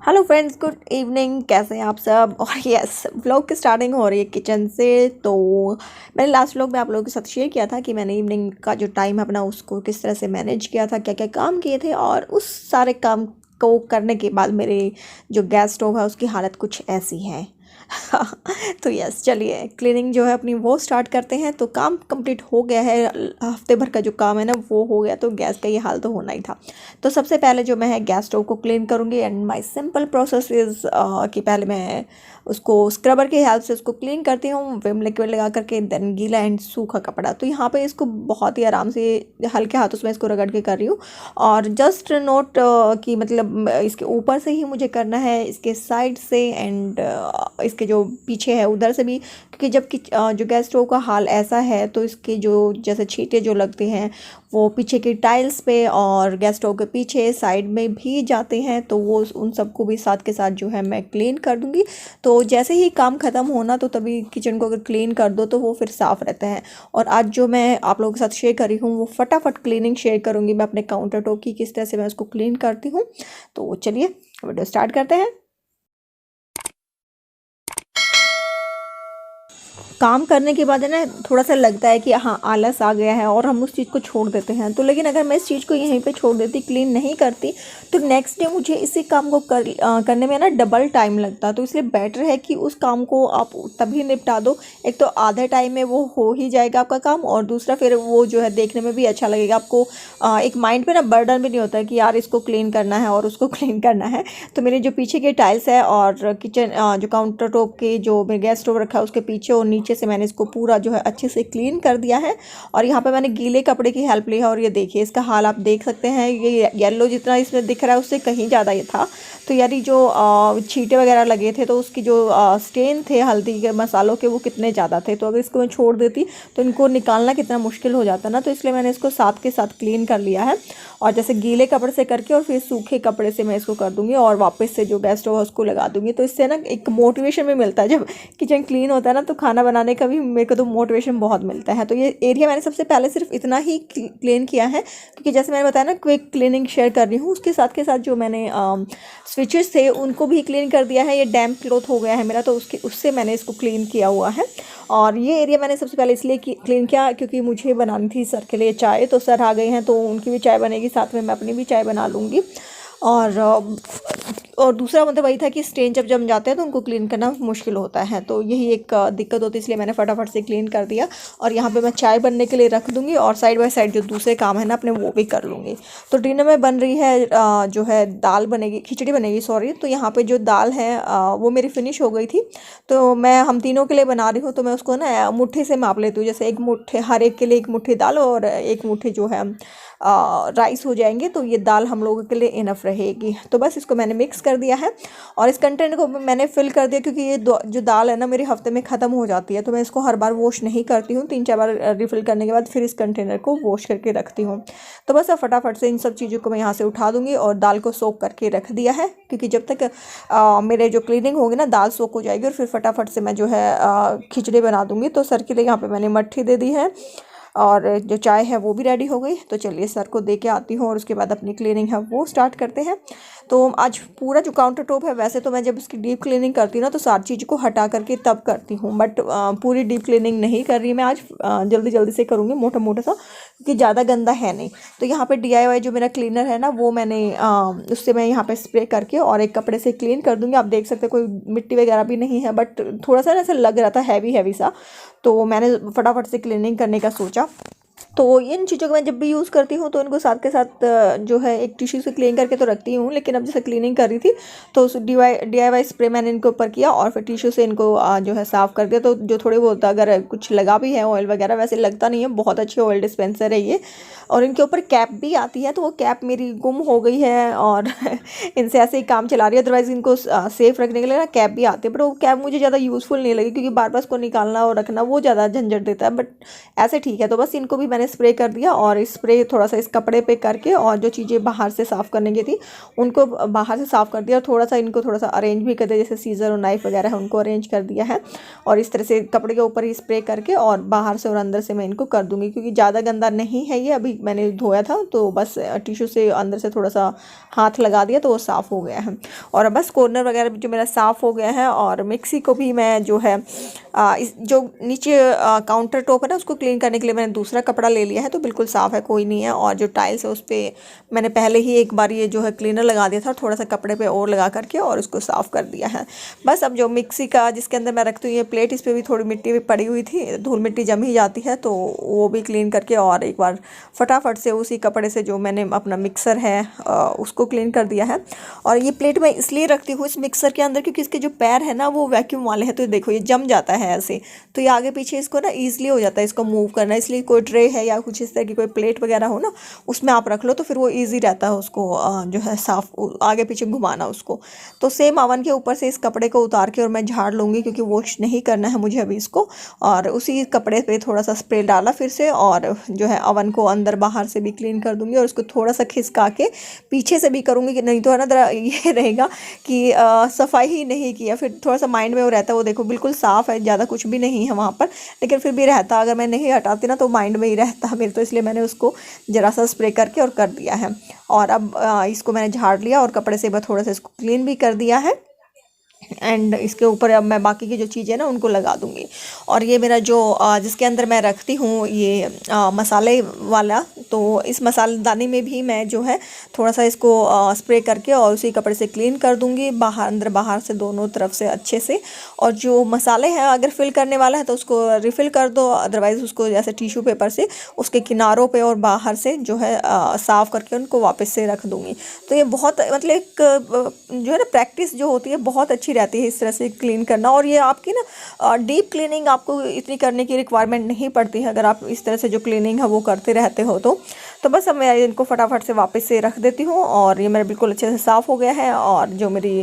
Hello friends, good evening. कैसे हैं आप सब? और यस, व्लॉग की स्टार्टिंग हो रही है किचन से। तो मैंने लास्ट व्लॉग में आप लोगों के साथ शेयर किया था कि मैंने इवनिंग का जो टाइम है अपना उसको किस तरह से मैनेज किया था, क्या क्या काम किए थे। और उस सारे काम को करने के बाद मेरे जो गैस स्टोव है उसकी हालत कुछ ऐसी है। तो यस, चलिए क्लीनिंग जो है अपनी वो स्टार्ट करते हैं। तो काम कंप्लीट हो गया है, हफ्ते भर का जो काम है ना वो हो गया। तो गैस का ये हाल तो होना ही था। तो सबसे पहले जो मैं है गैस स्टोव को क्लीन करूँगी। And my simple process is कि पहले मैं उसको स्क्रबर की हेल्प से उसको क्लीन करती हूँ, विम लिक्विड लगा करके। देन गीला एंड सूखा कपड़ा। तो यहाँ पे इसको बहुत ही आराम से हल्के हाथों से मैं इसको रगड़ के कर रही हूँ। और जस्ट नोट कि मतलब इसके ऊपर से ही मुझे करना है, इसके साइड से एंड इसके जो पीछे है उधर से भी। क्योंकि जब जो गैस स्टोव का हाल ऐसा है तो इसके जो जैसे छींटे जो लगते हैं वो पीछे की टाइल्स पे और गैस स्टोव के पीछे साइड में भी जाते हैं। तो वो उन सबको भी साथ के साथ जो है मैं क्लीन कर दूंगी। तो जैसे ही काम ख़त्म होना तो तभी किचन को अगर क्लीन कर दो तो वो फिर साफ़ रहता है। और आज जो मैं आप लोगों के साथ शेयर कर रही हूँ वो फटाफट क्लीनिंग शेयर करूँगी मैं अपने काउंटर टॉप की, किस तरह से मैं उसको क्लीन करती हूँ। तो चलिए वीडियो स्टार्ट करते हैं। काम करने के बाद है ना थोड़ा सा लगता है कि हाँ आलस आ गया है और हम उस चीज़ को छोड़ देते हैं। तो लेकिन अगर मैं इस चीज़ को यहीं पे छोड़ देती, क्लीन नहीं करती, तो नेक्स्ट डे मुझे इसी काम को करने में ना डबल टाइम लगता। तो इसलिए बेटर है कि उस काम को आप तभी निपटा दो। एक तो आधे टाइम में वो हो ही जाएगा आपका काम, और दूसरा फिर वो जो है देखने में भी अच्छा लगेगा आपको। एक माइंड पे ना बर्डन भी नहीं होता है कि यार इसको क्लीन करना है और उसको क्लीन करना है। तो मेरे जो पीछे के टाइल्स है और किचन जो काउंटर टॉप के जो मैं गैस स्टोव रखा है उसके पीछे और नीचे से मैंने इसको पूरा जो है अच्छे से क्लीन कर दिया है। और यहाँ पे मैंने गीले कपड़े की हेल्प ली है। और ये देखिए इसका हाल आप देख सकते हैं, ये येलो जितना इसमें दिख रहा है उससे कहीं ज़्यादा ये था। तो यार ये जो छींटे वगैरह लगे थे तो उसकी जो स्टेन थे हल्दी के मसालों के वो कितने ज़्यादा थे। तो अगर इसको मैं छोड़ देती तो इनको निकालना कितना मुश्किल हो जाता ना। तो इसलिए मैंने इसको साथ के साथ क्लीन कर लिया है। और जैसे गीले कपड़े से करके और फिर सूखे कपड़े से मैं इसको कर दूंगी और वापस से जो गैस स्टोव है उसको लगा दूंगी। तो इससे ना एक मोटिवेशन भी मिलता है, जब किचन क्लीन होता है ना तो खाना बनाने का भी मेरे को तो मोटिवेशन बहुत मिलता है। तो ये एरिया मैंने सबसे पहले सिर्फ इतना ही क्लीन किया है, क्योंकि जैसे मैंने बताया ना क्विक क्लीनिंग शेयर कर रही हूँ। उसके साथ के साथ जो मैंने स्विचेस थे उनको भी क्लीन कर दिया है। ये डैम्प क्लॉथ हो गया है मेरा, तो उससे मैंने इसको क्लीन किया हुआ है। और ये एरिया मैंने सबसे पहले इसलिए क्लीन किया क्योंकि मुझे बनानी थी सर के लिए चाय। तो सर आ गए हैं तो उनकी भी चाय बनेगी, साथ में मैं अपनी भी चाय बना लूँगी। और दूसरा मतलब वही था कि स्टेन जब जम जाते हैं तो उनको क्लीन करना मुश्किल होता है। तो यही एक दिक्कत होती है, इसलिए मैंने फटाफट से क्लीन कर दिया। और यहाँ पे मैं चाय बनने के लिए रख दूँगी और साइड बाय साइड जो दूसरे काम है ना अपने वो भी कर लूँगी। तो डिनर में बन रही है जो है दाल बनेगी, खिचड़ी बनेगी सॉरी। तो यहाँ पे जो दाल है वो मेरी फिनिश हो गई थी। तो मैं हम तीनों के लिए बना रही हूँ, तो मैं उसको ना मुट्ठी से माप लेती हूँ। जैसे एक मुट्ठी, हर एक के लिए एक मुट्ठी दाल और एक मुट्ठी जो है राइस हो जाएंगे। तो ये दाल हम लोगों के लिए इनफ रहेगी। तो बस इसको मैंने मिक्स कर दिया है और इस कंटेनर को मैंने फिल कर दिया, क्योंकि ये जो दाल है ना मेरे हफ्ते में ख़त्म हो जाती है। तो मैं इसको हर बार वॉश नहीं करती हूँ, 3-4 बार रिफ़िल करने के बाद फिर इस कंटेनर को वॉश करके रखती हूँ। तो बस अब फटाफट से इन सब चीज़ों को मैं यहाँ से उठा दूँगी और दाल को सोक करके रख दिया है, क्योंकि जब तक मेरे जो क्लीनिंग होगी ना दाल सोक हो जाएगी और फिर फटाफट से मैं जो है खिचड़ी बना दूँगी। तो सर के लिए यहाँ पर मैंने मट्ठी दे दी है और जो चाय है वो भी रेडी हो गई। तो चलिए सर को दे के आती हूँ और उसके बाद अपनी क्लीनिंग है वो स्टार्ट करते हैं। तो आज पूरा जो काउंटर टॉप है, वैसे तो मैं जब इसकी डीप क्लीनिंग करती हूँ ना तो सारी चीज़ को हटा करके तब करती हूँ, बट पूरी डीप क्लीनिंग नहीं कर रही मैं आज। जल्दी जल्दी से करूँगी मोटा मोटा सा, क्योंकि ज़्यादा गंदा है नहीं। तो यहाँ पे DIY जो मेरा क्लीनर है ना वो मैंने उससे मैं यहाँ पे स्प्रे करके और एक कपड़े से क्लीन कर दूँगी। आप देख सकते हैं कोई मिट्टी वगैरह भी नहीं है, बट थोड़ा सा ना ऐसा लग रहा था हैवी हैवी सा। तो मैंने फटाफट से क्लीनिंग करने का सोचा। तो इन चीज़ों को मैं जब भी यूज़ करती हूँ तो इनको साथ के साथ जो है एक टिश्यू से क्लीन करके तो रखती हूँ। लेकिन अब जैसे क्लीनिंग कर रही थी तो उस DIY स्प्रे मैंने इनके ऊपर किया और फिर टिश्यू से इनको जो है साफ़ कर दिया। तो जो थोड़े बहुत अगर कुछ लगा भी है ऑयल वगैरह, वैसे लगता नहीं है, बहुत अच्छी ऑयल डिस्पेंसर है ये। और इनके ऊपर कैप भी आती है, तो वो कैप मेरी गुम हो गई है और इनसे ऐसे ही काम चला रही है। अदरवाइज़ इनको सेफ रखने के लिए ना कैप भी आती है, बट वो कैप मुझे ज़्यादा यूज़फुल नहीं लगी, क्योंकि बार बार उसको निकालना और रखना वो ज़्यादा झंझट देता है। बट ऐसे ठीक है। तो बस इनको भी भी मैंने स्प्रे कर दिया और स्प्रे थोड़ा सा इस कपड़े पे करके और जो चीज़ें बाहर से साफ़ करने की थी उनको बाहर से साफ़ कर दिया और थोड़ा सा इनको थोड़ा सा अरेंज भी कर दिया, जैसे सीज़र और नाइफ़ वगैरह है उनको अरेंज कर दिया है। और इस तरह से कपड़े के ऊपर ही स्प्रे करके और बाहर से और अंदर से मैं इनको कर दूँगी, क्योंकि ज़्यादा गंदा नहीं है ये, अभी मैंने धोया था तो बस टिश्यू से अंदर से थोड़ा सा हाथ लगा दिया तो वो साफ़ हो गया है। और बस कॉर्नर वगैरह जो मेरा साफ़ हो गया है। और मिक्सी को भी मैं जो है इस जो नीचे काउंटर टॉप है ना उसको क्लीन करने के लिए मैंने दूसरा कपड़ा ले लिया है, तो बिल्कुल साफ़ है, कोई नहीं है। और जो टाइल्स है उस पर मैंने पहले ही एक बार ये जो है क्लीनर लगा दिया था, थोड़ा सा कपड़े पे और लगा करके और उसको साफ़ कर दिया है। बस अब जो मिक्सी का जिसके अंदर मैं रखती हूँ ये प्लेट, इस पर भी थोड़ी मिट्टी भी पड़ी हुई थी, धूल मिट्टी जम ही जाती है, तो वो भी क्लीन करके और एक बार फटाफट से उसी कपड़े से जो मैंने अपना मिक्सर है उसको क्लीन कर दिया है। और ये प्लेट मैं इसलिए रखती हूँ इस मिक्सर के अंदर क्योंकि इसके जो पैर है ना वो वैक्यूम वाले हैं, तो देखो ये जम जाता है ऐसे, तो ये आगे पीछे इसको ना ईजिली हो जाता है इसको मूव करना। इसलिए कोई ट्रे है या कुछ इस तरह की कोई प्लेट वगैरह हो ना उसमें आप रख लो तो फिर वो ईजी रहता है उसको जो है साफ आगे पीछे घुमाना उसको। तो सेम अवन के ऊपर से इस कपड़े को उतार के और मैं झाड़ लूँगी क्योंकि वॉश नहीं करना है मुझे अभी इसको। और उसी कपड़े पे थोड़ा सा स्प्रे डाला फिर से और जो है अवन को अंदर बाहर से भी क्लीन कर दूँगी और उसको थोड़ा सा खिसका के पीछे से भी करूँगी, कि नहीं तो है ना ये रहेगा कि सफाई ही नहीं किया, फिर थोड़ा सा माइंड में वो रहता है। वो देखो बिल्कुल साफ़ है, ज़्यादा कुछ भी नहीं है वहाँ पर, लेकिन फिर भी रहता, अगर मैं नहीं हटाती ना तो माइंड में ही रहता मेरे, तो इसलिए मैंने उसको ज़रा सा स्प्रे करके और कर दिया है। और अब इसको मैंने झाड़ लिया और कपड़े से थोड़ा सा इसको क्लीन भी कर दिया है। एंड इसके ऊपर अब मैं बाकी की जो चीज़ें ना उनको लगा दूंगी। और ये मेरा जो जिसके अंदर मैं रखती हूँ ये मसाले वाला, तो इस मसालेदानी में भी मैं जो है थोड़ा सा इसको स्प्रे करके और उसी कपड़े से क्लीन कर दूंगी, बाहर अंदर बाहर से दोनों तरफ से अच्छे से। और जो मसाले हैं अगर फिल करने वाला है तो उसको रिफ़िल कर दो, अदरवाइज़ उसको जैसे टिश्यू पेपर से उसके किनारों पे और बाहर से जो है साफ़ करके उनको वापस से रख दूँगी। तो ये बहुत मतलब एक जो है ना प्रैक्टिस जो होती है बहुत अच्छी रहती है इस तरह से क्लीन करना। और ये आपकी ना डीप क्लीनिंग आपको इतनी करने की रिक्वायरमेंट नहीं पड़ती है अगर आप इस तरह से जो क्लीनिंग है वो करते रहते हो तो बस अब मैं इनको फटाफट से वापस से रख देती हूँ। और ये मेरा बिल्कुल अच्छे से साफ़ हो गया है। और जो मेरी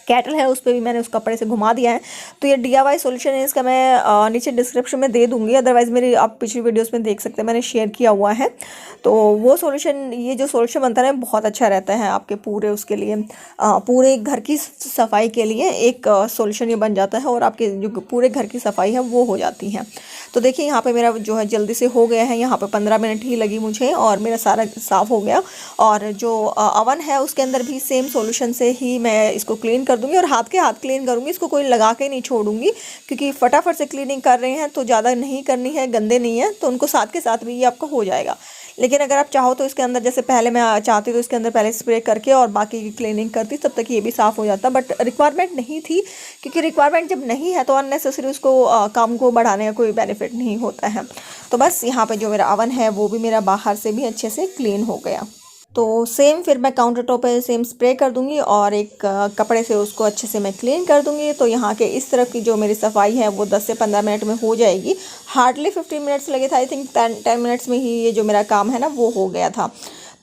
कैटल है उस पर भी मैंने उस कपड़े से घुमा दिया है। तो ये DIY सॉल्यूशन है, इसका मैं नीचे डिस्क्रिप्शन में दे दूंगी, अदरवाइज़ मेरी आप पिछली वीडियोस में देख सकते हैं, मैंने शेयर किया हुआ है। तो वो सॉल्यूशन ये जो सॉल्यूशन बनता है बहुत अच्छा रहता है आपके पूरे उसके लिए पूरे घर की सफाई के लिए एक सॉल्यूशन ये बन जाता है और आपके जो पूरे घर की सफाई है वो हो जाती है। तो देखिए यहाँ पे मेरा जो है जल्दी से हो गया है, यहाँ पे 15 मिनट ही लगी मुझे और मेरा सारा साफ़ हो गया। और जो अवन है उसके अंदर भी सेम सॉल्यूशन से ही मैं इसको क्लीन कर दूंगी और हाथ के हाथ क्लीन करूंगी, इसको कोई लगा के नहीं छोड़ूंगी क्योंकि फटाफट से क्लीनिंग कर रहे हैं तो ज़्यादा नहीं करनी है, गंदे नहीं है तो उनको साथ के साथ भी ये आपका हो जाएगा। लेकिन अगर आप चाहो तो इसके अंदर जैसे पहले मैं चाहती तो इसके अंदर पहले स्प्रे करके और बाकी की क्लीनिंग करती तब तक ये भी साफ़ हो जाता, बट रिक्वायरमेंट नहीं थी क्योंकि रिक्वायरमेंट जब नहीं है तो अननेसेसरी उसको काम को बढ़ाने का कोई बेनिफिट नहीं होता है। तो बस यहाँ पे जो मेरा अवन है वो भी मेरा बाहर से भी अच्छे से क्लीन हो गया। तो सेम फिर मैं काउंटर टॉप पे सेम स्प्रे कर दूंगी और एक कपड़े से उसको अच्छे से मैं क्लीन कर दूंगी। तो यहाँ के इस तरफ की जो मेरी सफाई है वो 10 से 15 मिनट में हो जाएगी, हार्डली 15 मिनट्स लगे था, आई थिंक 10 मिनट्स में ही ये जो मेरा काम है ना वो हो गया था।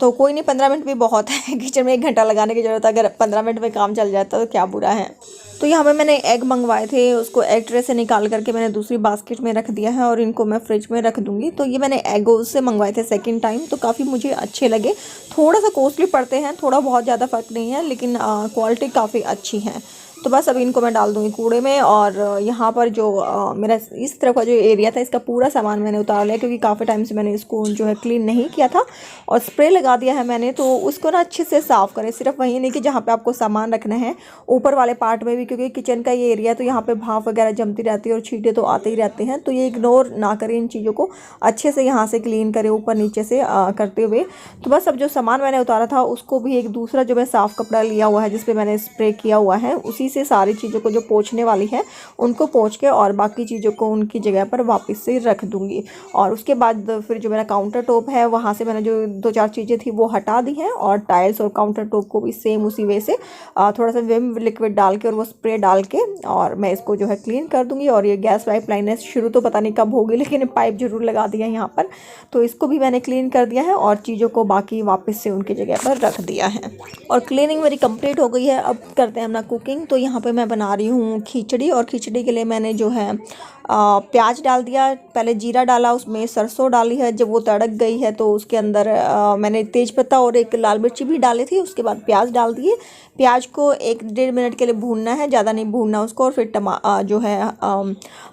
तो कोई नहीं, 15 मिनट भी बहुत है, किचन में 1 घंटा लगाने की ज़रूरत है, अगर 15 मिनट में काम चल जाता तो क्या बुरा है। तो यहाँ पे मैंने एग मंगवाए थे, उसको एग ट्रे से निकाल करके मैंने दूसरी बास्केट में रख दिया है और इनको मैं फ्रिज में रख दूँगी। तो ये मैंने एगोज़ से मंगवाए थे सेकंड टाइम, तो काफ़ी मुझे अच्छे लगे। थोड़ा सा कॉस्टली पड़ते हैं, थोड़ा बहुत ज़्यादा फ़र्क नहीं है, लेकिन क्वालिटी काफ़ी अच्छी है। तो बस अब इनको मैं डाल दूँगी कूड़े में। और यहाँ पर जो मेरा इस तरफ का जो एरिया था इसका पूरा सामान मैंने उतार लिया क्योंकि काफ़ी टाइम से मैंने इसको जो है क्लीन नहीं किया था और स्प्रे लगा दिया है मैंने। तो उसको ना अच्छे से साफ़ करें, सिर्फ वही नहीं कि जहाँ पे आपको सामान रखना है, ऊपर वाले पार्ट में भी, क्योंकि किचन का ये एरिया तो यहाँ पे भाप वगैरह जमती रहती है और छींटे तो आते ही रहते हैं। तो ये इग्नोर ना करें इन चीज़ों को, अच्छे से यहाँ से क्लीन करें ऊपर नीचे से करते हुए। तो बस अब जो सामान मैंने उतारा था उसको भी एक दूसरा जो मैं साफ़ कपड़ा लिया हुआ है जिस पर मैंने स्प्रे किया हुआ है उसी से सारी चीज़ों को जो पोंछने वाली है उनको पोंछ के और बाकी चीज़ों को उनकी जगह पर वापस से रख दूंगी। और उसके बाद फिर जो मेरा काउंटर टॉप है वहाँ से मैंने जो 2-4 चीज़ें थी वो हटा दी हैं और टाइल्स और काउंटर टॉप को भी सेम उसी वे से थोड़ा सा विम लिक्विड डाल के और वो स्प्रे डाल के और मैं इसको जो है क्लीन कर दूंगी। और ये गैस पाइप लाइन है, शुरू तो पता नहीं कब होगी लेकिन पाइप जरूर लगा दिया है यहाँ पर, तो इसको भी मैंने क्लीन कर दिया है और चीज़ों को बाकी वापस से उनकी जगह पर रख दिया है। और क्लीनिंग मेरी कंप्लीट हो गई है। अब करते हैं अपना कुकिंग। तो यहाँ पे मैं बना रही हूँ खिचड़ी और खिचड़ी के लिए मैंने जो है प्याज डाल दिया, पहले जीरा डाला, उसमें सरसों डाली है। जब वो तड़क गई है तो उसके अंदर मैंने तेज़पत्ता और एक लाल मिर्ची भी डाली थी। उसके बाद प्याज डाल दिए। प्याज को 1-1.5 मिनट के लिए भूनना है, ज़्यादा नहीं भूनना उसको। और फिर जो है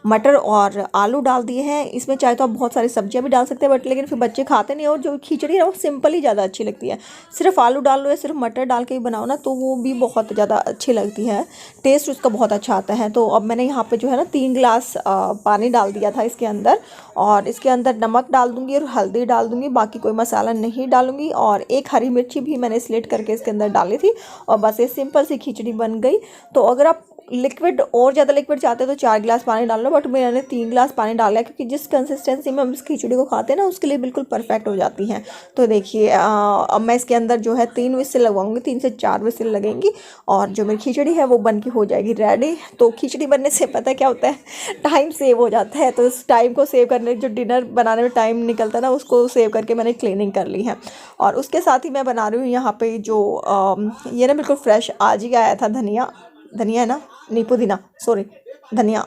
मटर और आलू डाल दिए हैं। इसमें चाहे तो आप बहुत सारी सब्जियां भी डाल सकते हैं, बट लेकिन फिर बच्चे खाते नहीं। और जो खिचड़ी है वो सिंपल ही ज़्यादा अच्छी लगती है। सिर्फ आलू डाल लो या सिर्फ मटर डाल के ही बनाओ ना, तो वो भी बहुत ज़्यादा अच्छी लगती है, टेस्ट उसका बहुत अच्छा आता है। तो अब मैंने यहाँ पे जो है ना 3 गिलास पानी डाल दिया था इसके अंदर, और इसके अंदर नमक डाल दूंगी और हल्दी डाल दूंगी। बाकी कोई मसाला नहीं डालूंगी। और एक हरी मिर्ची भी मैंने स्लिट करके इसके अंदर डाली थी, और बस ये सिंपल सी खिचड़ी बन गई। तो अगर आप लिक्विड और ज़्यादा लिक्विड चाहते हो तो 4 गिलास पानी डाल लो, बट मैंने 3 गिलास पानी डाला है, क्योंकि जिस कंसिस्टेंसी में हम इस खिचड़ी को खाते हैं ना, उसके लिए बिल्कुल परफेक्ट हो जाती हैं। तो देखिए अब मैं इसके अंदर जो है 3 विसिल लगवाऊंगी, 3 से 4 विसिल लगेंगी, और जो मेरी खिचड़ी है वो बन के हो जाएगी रेडी। तो खिचड़ी बनने से पता क्या होता है, टाइम सेव हो जाता है। तो इस टाइम को सेव करने, जो डिनर बनाने में टाइम निकलता है ना, उसको सेव करके मैंने क्लीनिंग कर ली है। और उसके साथ ही मैं बना रही हूँ यहाँ पे जो ये ना बिल्कुल फ्रेश आज ही आया था धनिया है ना, नहीं पुदीना, धनिया।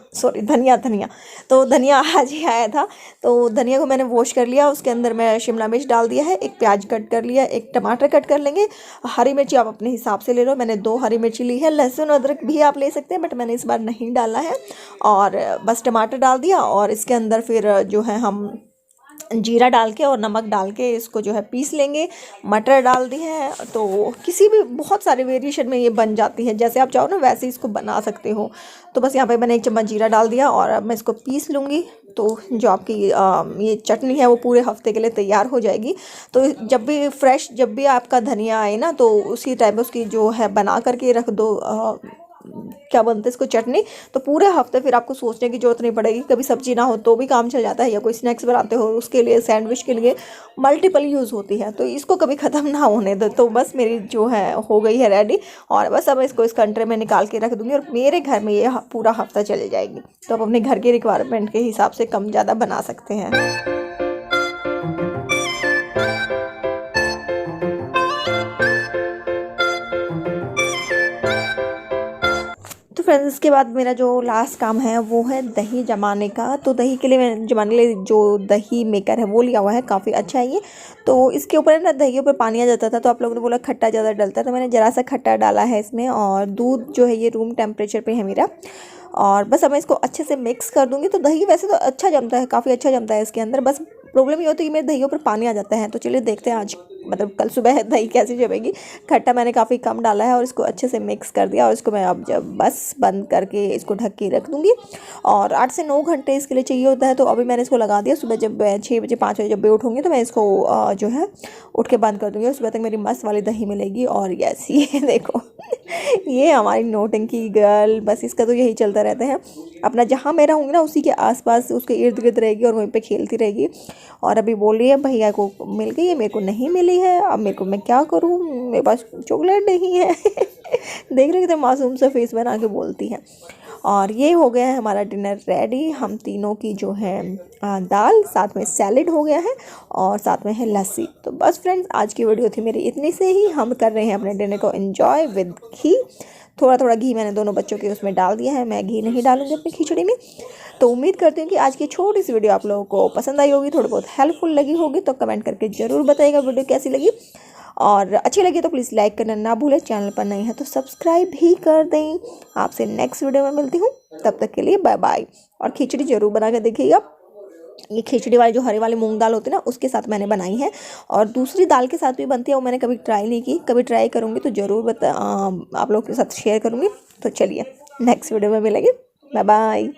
तो धनिया आज ही आया था। तो धनिया को मैंने वॉश कर लिया। उसके अंदर मैं शिमला मिर्च डाल दिया है, एक प्याज कट कर लिया, एक टमाटर कट कर लेंगे। हरी मिर्ची आप अपने हिसाब से ले लो, मैंने 2 हरी मिर्ची ली है। लहसुन अदरक भी आप ले सकते हैं, बट मैंने इस बार नहीं डाला है। और बस टमाटर डाल दिया, और इसके अंदर फिर जो है हम जीरा डाल के और नमक डाल के इसको जो है पीस लेंगे। मटर डाल दी है। तो किसी भी बहुत सारे वेरिएशन में ये बन जाती है, जैसे आप चाहो ना वैसे इसको बना सकते हो। तो बस यहाँ पे मैंने 1 चम्मच जीरा डाल दिया, और अब मैं इसको पीस लूँगी। तो जो आपकी ये चटनी है वो पूरे हफ्ते के लिए तैयार हो जाएगी। तो जब भी आपका धनिया आए ना, तो उसी टाइम पे उसकी जो है बना करके रख दो, क्या बनता है इसको, चटनी। तो पूरे हफ्ते फिर आपको सोचने की जरूरत नहीं पड़ेगी। कभी सब्जी ना हो तो भी काम चल जाता है, या कोई स्नैक्स बनाते हो उसके लिए, सैंडविच के लिए मल्टीपल यूज़ होती है। तो इसको कभी ख़त्म ना होने दो। तो बस मेरी जो है हो गई है रेडी, और बस अब इसको इस कंट्रे में निकाल के रख दूँगी, और मेरे घर में ये पूरा हफ्ता चले जाएगी। तो आप अपने घर के रिक्वायरमेंट के हिसाब से कम ज़्यादा बना सकते हैं। तो फ्रेंड्स, इसके बाद मेरा जो लास्ट काम है वो है दही जमाने का। तो दही के लिए मैं जमाने के लिए जो दही मेकर है वो लिया हुआ है, काफ़ी अच्छा है ये। तो इसके ऊपर ना दही के ऊपर पानी आ जाता था, तो आप लोगों ने बोला खट्टा ज़्यादा डलता है, तो मैंने ज़रा सा खट्टा डाला है इसमें। और दूध जो है ये रूम टेम्परेचर पे है मेरा। और बस अब मैं इसको अच्छे से मिक्स कर दूँगी। तो दही वैसे तो अच्छा जमता है, काफ़ी अच्छा जमता है इसके अंदर, बस प्रॉब्लम ये होती है कि मेरे दही के ऊपर पानी आ जाता है। तो चलिए देखते हैं आज, मतलब कल सुबह दही कैसी जमेगी। खट्टा मैंने काफ़ी कम डाला है, और इसको अच्छे से मिक्स कर दिया। और इसको मैं अब जब बस बंद करके इसको ढक के रख दूँगी। और 8 से 9 घंटे इसके लिए चाहिए होता है। तो अभी मैंने इसको लगा दिया। सुबह जब 6 बजे 5 बजे जब भी उठूँगी, तो मैं इसको जो है उठ के बंद कर दूँगी, और सुबह तक मेरी मस्त वाली दही मिलेगी। और यस, ये देखो ये हमारी नौटंकी गर्ल, बस इसका तो यही चलता रहता है। अपना जहाँ मैं रहूँगी ना उसी के आसपास उसके इर्द गिर्द रहेगी, और वहीं पे खेलती रहेगी। और अभी बोल रही है भैया को मिल गई है, मेरे को नहीं मिली है। अब मेरे को, मैं क्या करूँ, मेरे पास चॉकलेट नहीं है देख रहे कितने मासूम सा फेस बना के बोलती है। और ये हो गया है हमारा डिनर रेडी। हम तीनों की जो है दाल, साथ में सैलेड हो गया है, और साथ में है लस्सी। तो बस फ्रेंड्स, आज की वीडियो थी मेरी इतनी से ही। हम कर रहे हैं अपने डिनर को एंजॉय विद घी। थोड़ा थोड़ा घी मैंने दोनों बच्चों के उसमें डाल दिया है, मैं घी नहीं डालूंगी अपनी खिचड़ी में। तो उम्मीद करती हूँ कि आज की छोटी सी वीडियो आप लोगों को पसंद आई होगी, थोड़ी बहुत हेल्पफुल लगी होगी। तो कमेंट करके ज़रूर बताइएगा वीडियो कैसी लगी, और अच्छी लगी तो प्लीज़ लाइक करना ना भूलें। चैनल पर नहीं है तो सब्सक्राइब भी कर दें। आपसे नेक्स्ट वीडियो में मिलती हूँ, तब तक के लिए बाय बाय। और खिचड़ी ज़रूर बना के देखिएगा। ये खिचड़ी वाली जो हरी वाली मूंग दाल होती है ना, उसके साथ मैंने बनाई है। और दूसरी दाल के साथ भी बनती है, वो मैंने कभी ट्राई नहीं की। कभी ट्राई करूँगी तो ज़रूर आप लोगों के साथ शेयर करूँगी। तो चलिए नेक्स्ट वीडियो में मिलेंगे, बाय बाय।